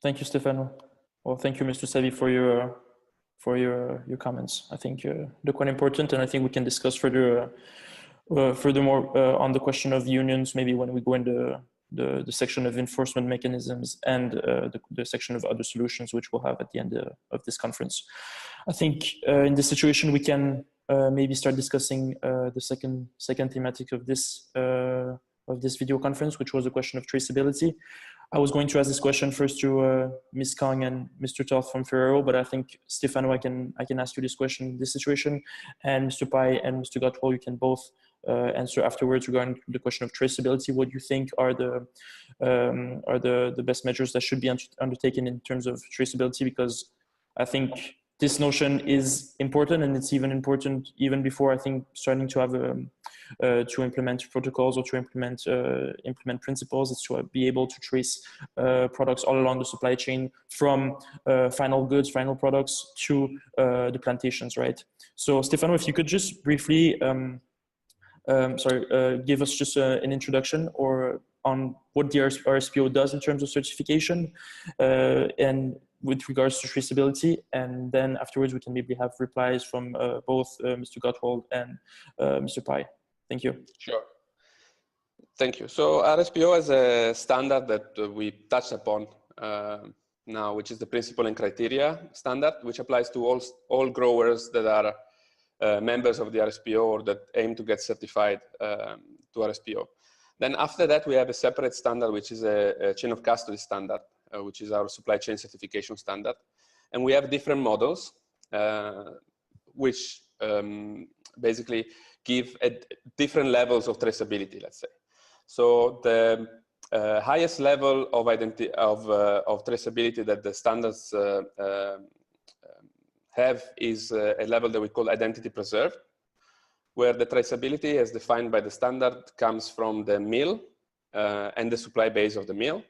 Thank you, Stefano. Well, thank you, Mr. Sevi, for your comments. I think they're quite important, and I think we can discuss furthermore on the question of unions, maybe when we go into the section of enforcement mechanisms and the section of other solutions, which we'll have at the end of this conference. I think in this situation, we can maybe start discussing the second thematic of this video conference, which was the question of traceability. I was going to ask this question first to Ms. Kong and Mr. Toth from Ferrero, but I think, Stefano, I can ask you this question in this situation, and Mr. Pai and Mr. Gottwald, you can both answer afterwards regarding the question of traceability. What you think are the best measures that should be undertaken in terms of traceability? Because I think this notion is important, and it's even important even before, I think, starting to have to implement protocols or to implement principles. Is to be able to trace products all along the supply chain, from final goods, final products to the plantations, right? So, Stefano, if you could just briefly give us just an introduction or on what the RSPO does in terms of certification and with regards to traceability, and then afterwards we can maybe have replies from both Mr. Gottwald and Mr. Pai. Thank you. Sure. Thank you. So RSPO is a standard that we touched upon now, which is the principle and criteria standard, which applies to all growers that are members of the RSPO or that aim to get certified to RSPO. Then after that, we have a separate standard, which is a chain of custody standard, which is our supply chain certification standard. And we have different models, which basically give different levels of traceability, let's say. So the highest level of traceability that the standards have is a level that we call identity preserved, where the traceability as defined by the standard comes from the mill and the supply base of the mill,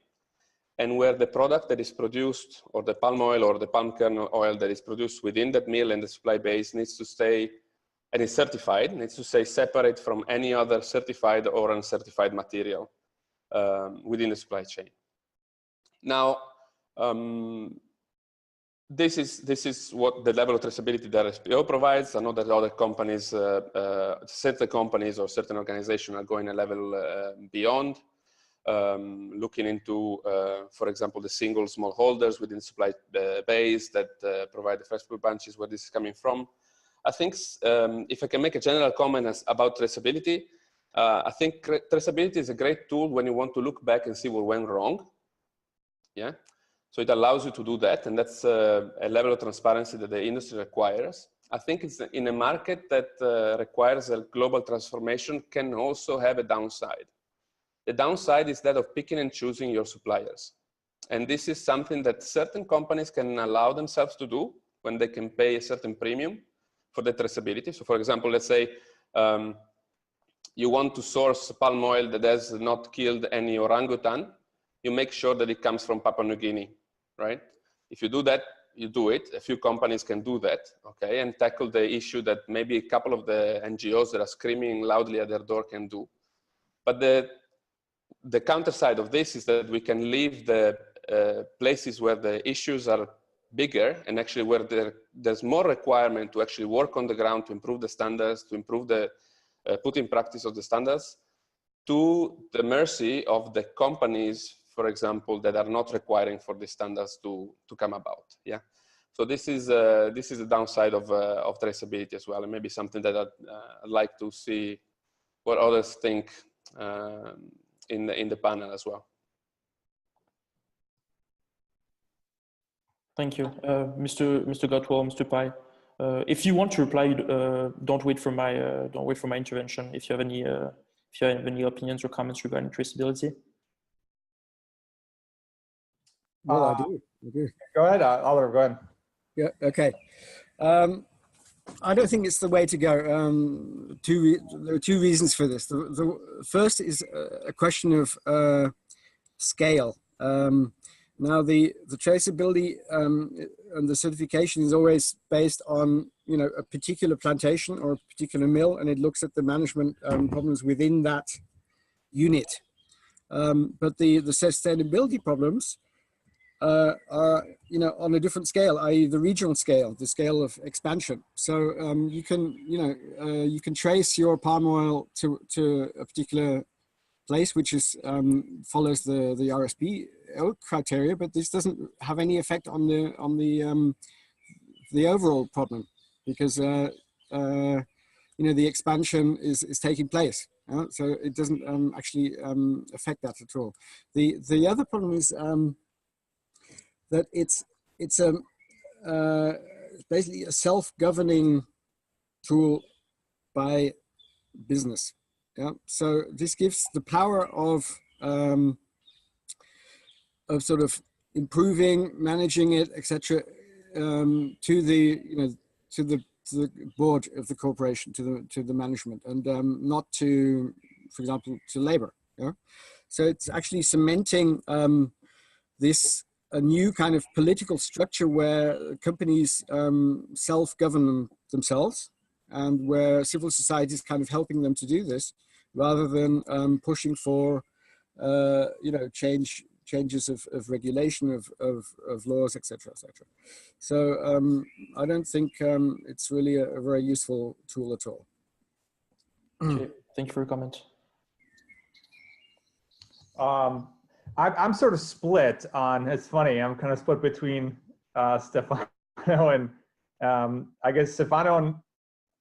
and where the product that is produced, or the palm oil or the palm kernel oil that is produced within that mill and the supply base needs to stay, and is certified, needs to stay separate from any other certified or uncertified material within the supply chain. Now, this is what the level of traceability that RSPO provides. I know that other companies, certain companies or certain organizations are going a level beyond, looking into, for example, the single smallholders within supply base that provide the fresh fruit bunches, where this is coming from. I think if I can make a general comment about traceability, I think traceability is a great tool when you want to look back and see what went wrong. Yeah. So it allows you to do that, and that's a level of transparency that the industry requires. I think it's in a market that requires a global transformation can also have a downside. The downside is that of picking and choosing your suppliers. And this is something that certain companies can allow themselves to do when they can pay a certain premium for the traceability. So for example, let's say you want to source palm oil that has not killed any orangutan. You make sure that it comes from Papua New Guinea, right? If you do that, you do it. A few companies can do that, okay, and tackle the issue that maybe a couple of the NGOs that are screaming loudly at their door can do. But the counter side of this is that we can leave the places where the issues are bigger and actually where there's more requirement to actually work on the ground to improve the standards, to improve the put in practice of the standards, to the mercy of the companies, for example, that are not requiring for the standards to come about. Yeah. So this is the downside of traceability as well, and maybe something that I'd like to see what others think in the panel as well. Thank you, Mr. Gottwald, Mr. Pai. If you want to reply, don't wait for my intervention. If you have any opinions or comments regarding traceability. Well, I do. Go ahead, Oliver. Go ahead. Yeah. Okay. I don't think it's the way to go. There are two reasons for this. The first is a question of scale. Now, the traceability and the certification is always based on, a particular plantation or a particular mill, and it looks at the management problems within that unit. But the sustainability problems are, you know, on a different scale, i.e. the regional scale, the scale of expansion. So you can, you can trace your palm oil to a particular place, which is follows the RSPO criteria, but this doesn't have any effect on the overall problem, because you know, the expansion is taking place. So it doesn't actually affect that at all. The other problem is that it's basically a self-governing tool by business. Yeah. So this gives the power of sort of improving, managing it, etc., to the, you know, to the board of the corporation, to the management, and not to, for example, to labor. Yeah. So it's actually cementing this a new kind of political structure where companies self-govern themselves, and where civil society is kind of helping them to do this, rather than pushing for you know, changes of regulation, of laws, etc., etc. So I don't think it's really a very useful tool at all. Okay, thank you for your comment. I'm sort of split on, it's funny, I'm kind of split between Stefano and I guess Stefano and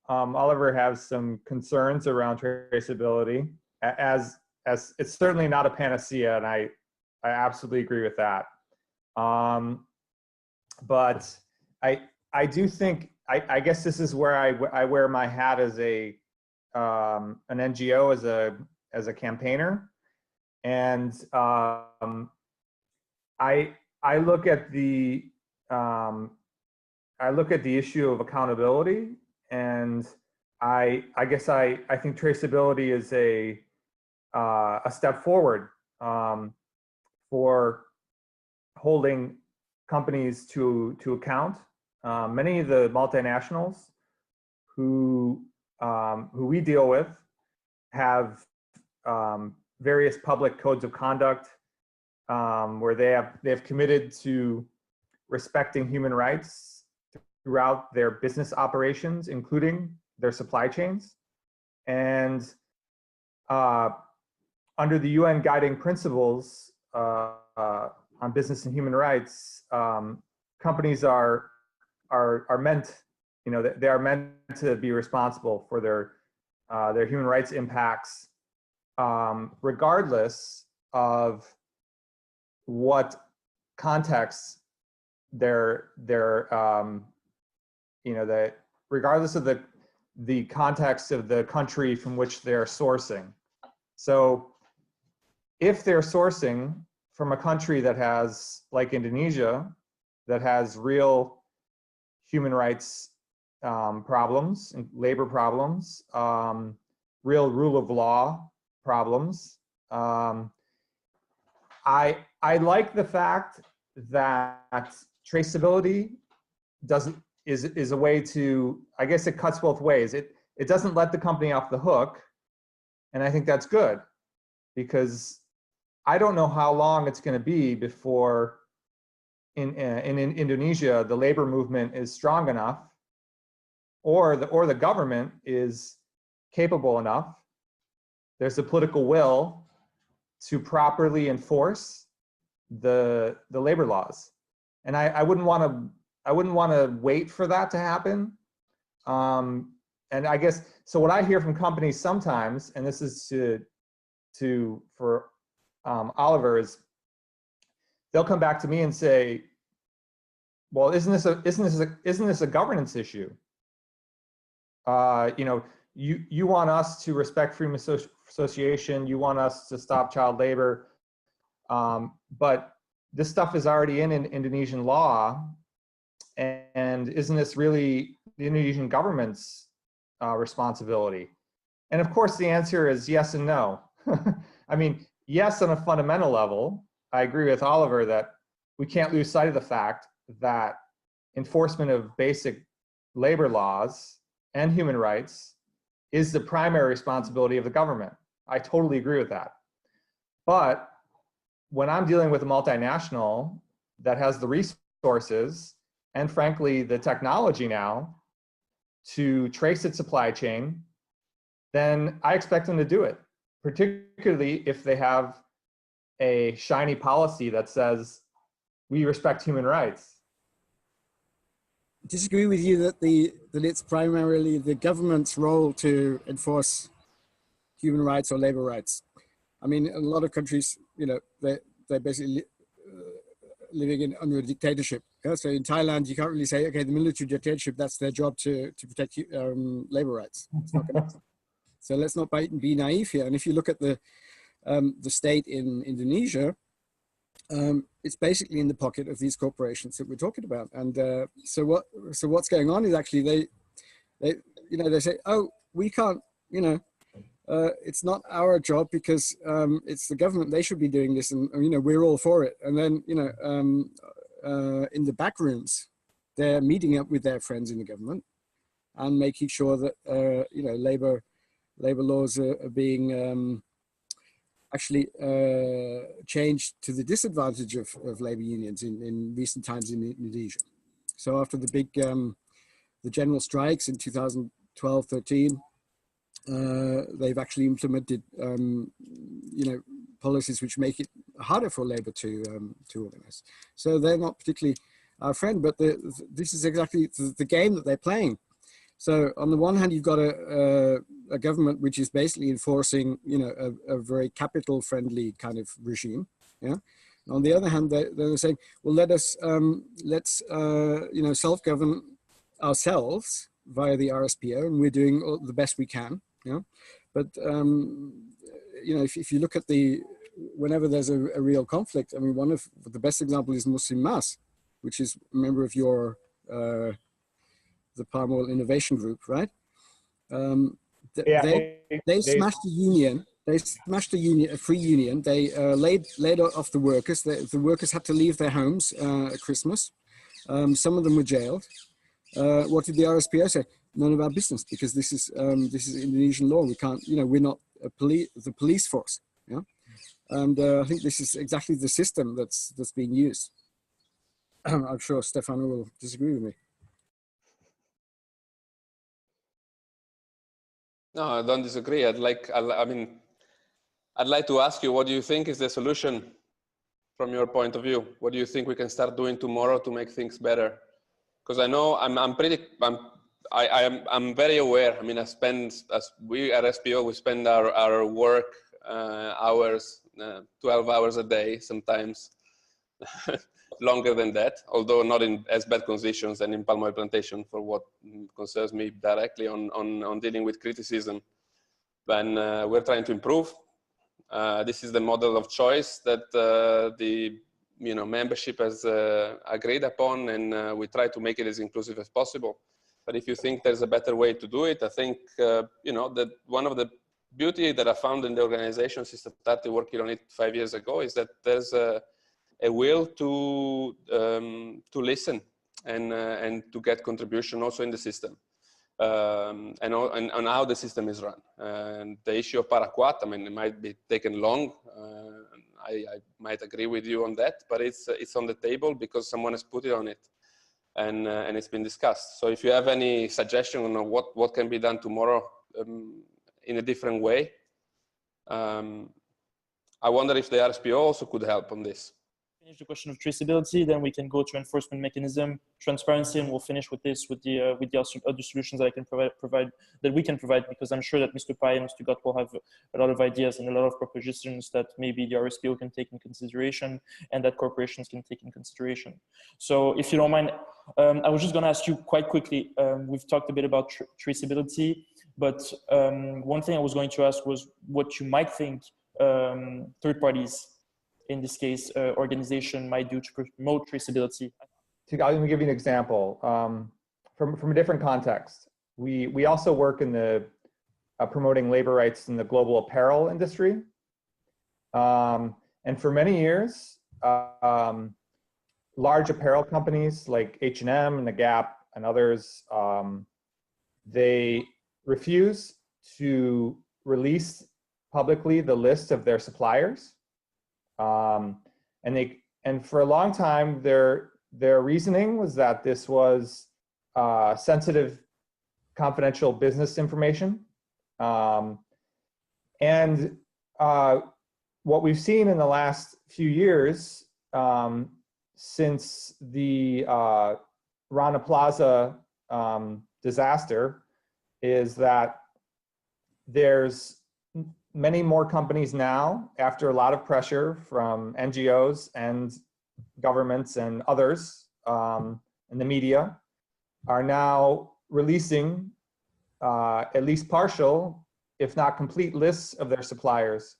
Oliver have some concerns around traceability, as it's certainly not a panacea, and I absolutely agree with that. But I do think, I guess this is where I wear my hat as an NGO, as a campaigner. And I look at the issue of accountability, and I guess I think traceability is a step forward for holding companies to account. Many of the multinationals who we deal with have various public codes of conduct where they have committed to respecting human rights throughout their business operations, including their supply chains. And under the UN guiding principles on business and human rights, companies are meant, you know, they are meant to be responsible for their human rights impacts, regardless of what context regardless of the context of the country from which they're sourcing. So if they're sourcing from a country that has, like Indonesia, that has real human rights problems, labor problems, real rule of law problems, I like the fact that traceability is a way to, I guess it cuts both ways. It doesn't let the company off the hook, and I think that's good, because I don't know how long it's going to be before in Indonesia the labor movement is strong enough, or the government is capable enough, there's the political will to properly enforce the labor laws. And I wouldn't want to wait for that to happen. And I guess, so what I hear from companies sometimes, and this is for Oliver, is they'll come back to me and say, well, isn't this a governance issue? You know, you want us to respect freedom of association, you want us to stop child labor, but this stuff is already in Indonesian law, and isn't this really the Indonesian government's responsibility? And of course, the answer is yes and no. I mean, yes, on a fundamental level, I agree with Oliver that we can't lose sight of the fact that enforcement of basic labor laws and human rights is the primary responsibility of the government. I totally agree with that. But when I'm dealing with a multinational that has the resources and frankly the technology now to trace its supply chain, then I expect them to do it, particularly if they have a shiny policy that says we respect human rights. Disagree with you that it's primarily the government's role to enforce human rights or labor rights. I mean, in a lot of countries, you know, they're basically living under a dictatorship. Yeah? So in Thailand, you can't really say, okay, the military dictatorship, that's their job to protect labor rights. It's not gonna, so let's not be naive here. And if you look at the state in Indonesia, it's basically in the pocket of these corporations that we're talking about. And so what's going on is actually they say, oh, we can't, you know, it's not our job because it's the government, they should be doing this, and you know, we're all for it. And then, you know, in the back rooms, they're meeting up with their friends in the government and making sure that you know, labor laws are being actually changed to the disadvantage of labor unions in recent times in Indonesia. So after the big the general strikes in 2012-13, they've actually implemented you know, policies which make it harder for labor to organize. So they're not particularly our friend, but this is exactly the game that they're playing. So on the one hand, you've got a government which is basically enforcing, you know, a very capital-friendly kind of regime. Yeah. And on the other hand, they're saying, well, let's you know, self-govern ourselves via the RSPO, and we're doing the best we can. Yeah. But you know, if you look at whenever there's a real conflict, I mean, one of the best example is Muslim Mas, which is a member of your the Palm Oil Innovation Group, right? They smashed the union. They smashed a free union. They laid off the workers. The workers had to leave their homes at Christmas. Some of them were jailed. What did the RSPO say? None of our business, because this is Indonesian law. We can't, you know, we're not the police force. Yeah, and I think this is exactly the system that's being used. I'm sure Stefano will disagree with me. No, I don't disagree. I'd like to ask you, what do you think is the solution from your point of view? What do you think we can start doing tomorrow to make things better? Because I know I'm very aware. I mean, as we at SPO, we spend our work hours, 12 hours a day, sometimes longer than that, although not in as bad conditions than in palm oil plantation for what concerns me directly on dealing with criticism. When we're trying to improve, this is the model of choice that the membership has agreed upon, and we try to make it as inclusive as possible. But if you think there's a better way to do it, I think that one of the beauty that I found in the organization since I started working on it 5 years ago is that there's a will to listen and to get contribution also in the system, and on how the system is run. And the issue of paraquat, I mean, it might be taken long. I might agree with you on that, but it's on the table because someone has put it on it, and it's been discussed. So if you have any suggestion on what can be done tomorrow in a different way, I wonder if the RSPO also could help on this. Finish the question of traceability, then we can go to enforcement mechanism, transparency, and we'll finish with this, with the other solutions that I can provide that we can provide, because I'm sure that Mr. Pai and Mr. Gott will have a lot of ideas and a lot of propositions that maybe the RSPO can take in consideration and that corporations can take in consideration. So if you don't mind, I was just going to ask you quite quickly. We've talked a bit about traceability, but one thing I was going to ask was what you might think third parties, in this case, organization, might do to promote traceability. Let me give you an example from a different context. We also work in the promoting labor rights in the global apparel industry. And for many years, large apparel companies like H&M and The Gap and others, they refuse to release publicly the list of their suppliers. And And for a long time, their reasoning was that this was sensitive, confidential business information. And what we've seen in the last few years, since the Rana Plaza disaster, is that there's many more companies now, after a lot of pressure from NGOs and governments and others in the media, are now releasing at least partial, if not complete, lists of their suppliers.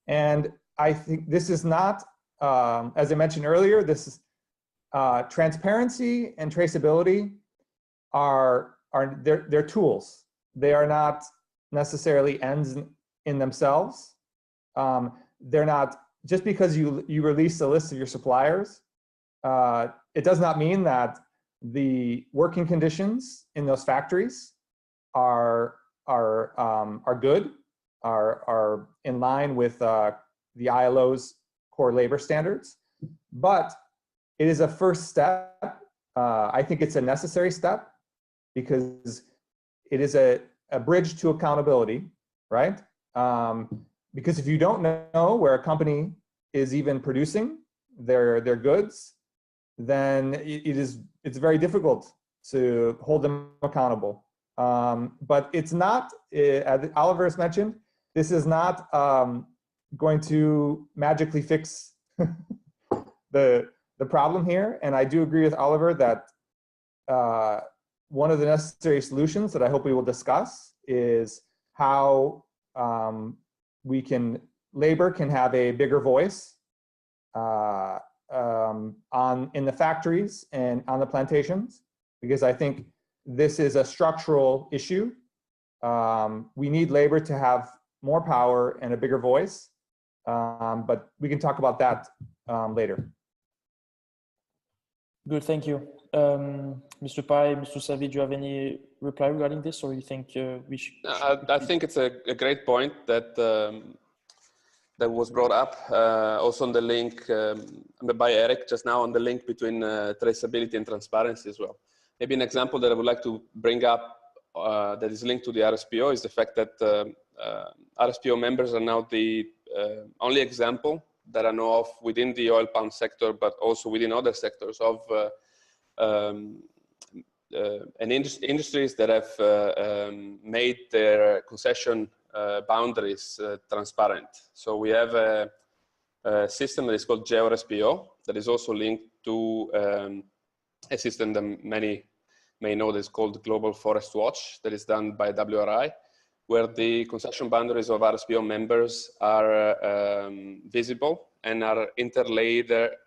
And I think this is not, as I mentioned earlier, this is transparency and traceability they're tools. They are not necessarily ends in themselves. They're not, just because you release a list of your suppliers, it does not mean that the working conditions in those factories are good, are in line with the ILO's core labor standards. But it is a first step. I think it's a necessary step, because it is a bridge to accountability, right? Because if you don't know where a company is even producing their goods, then it's very difficult to hold them accountable. But it's not, as Oliver has mentioned, this is not going to magically fix the problem here. And I do agree with Oliver that one of the necessary solutions that I hope we will discuss is how labor can have a bigger voice in the factories and on the plantations, because I think this is a structural issue. We need labor to have more power and a bigger voice, but we can talk about that later. Good, thank you. Mr. Pai, Mr. Savi, do you have any reply regarding this, or you think we should? I think it's a great point that that was brought up also on the link by Eric just now, on the link between traceability and transparency as well. Maybe an example that I would like to bring up that is linked to the RSPO is the fact that RSPO members are now the only example that I know of within the oil palm sector, but also within other sectors of industries that have made their concession boundaries transparent. So we have a system that is called GeoRSPO that is also linked to a system that many may know that is called Global Forest Watch, that is done by WRI, where the concession boundaries of RSPO members are visible and are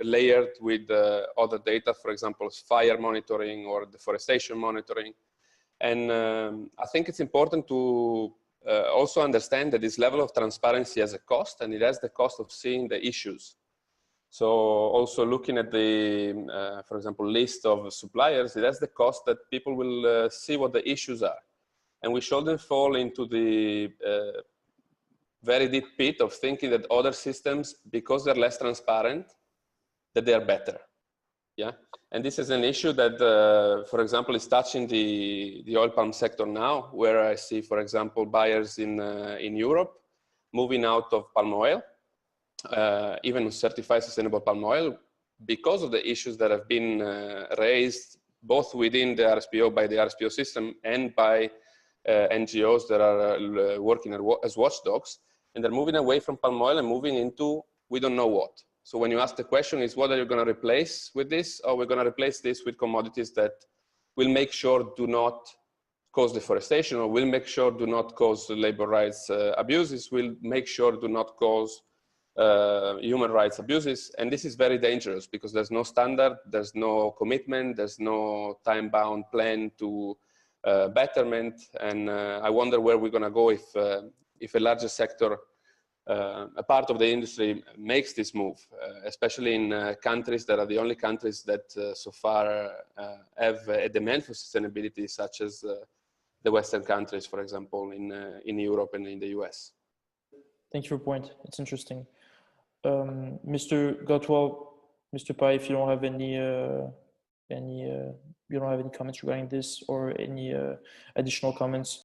layered with other data, for example, fire monitoring or deforestation monitoring. And I think it's important to also understand that this level of transparency has a cost, and it has the cost of seeing the issues. So also looking at the, for example, list of suppliers, it has the cost that people will see what the issues are. And we shouldn't fall into the very deep pit of thinking that other systems, because they're less transparent, that they are better. Yeah, and this is an issue that, for example, is touching the oil palm sector now, where I see, for example, buyers in Europe moving out of palm oil, even certified sustainable palm oil, because of the issues that have been raised both within the RSPO, by the RSPO system, and by NGOs that are working as watchdogs, and they're moving away from palm oil and moving into we don't know what. So when you ask the question is, what are you going to replace with this? Oh, we're going to replace this with commodities that will make sure do not cause deforestation, or will make sure do not cause labor rights abuses, will make sure do not cause human rights abuses. And this is very dangerous because there's no standard, there's no commitment, there's no time-bound plan to betterment. And I wonder where we're going to go if a larger sector, a part of the industry, makes this move, especially in countries that are the only countries that so far have a demand for sustainability, such as the Western countries, for example, in Europe and in the US. Thank you for your point. It's interesting. Mr. Gotwal, Mr. Pai, if you don't have any you don't have any comments regarding this or any additional comments.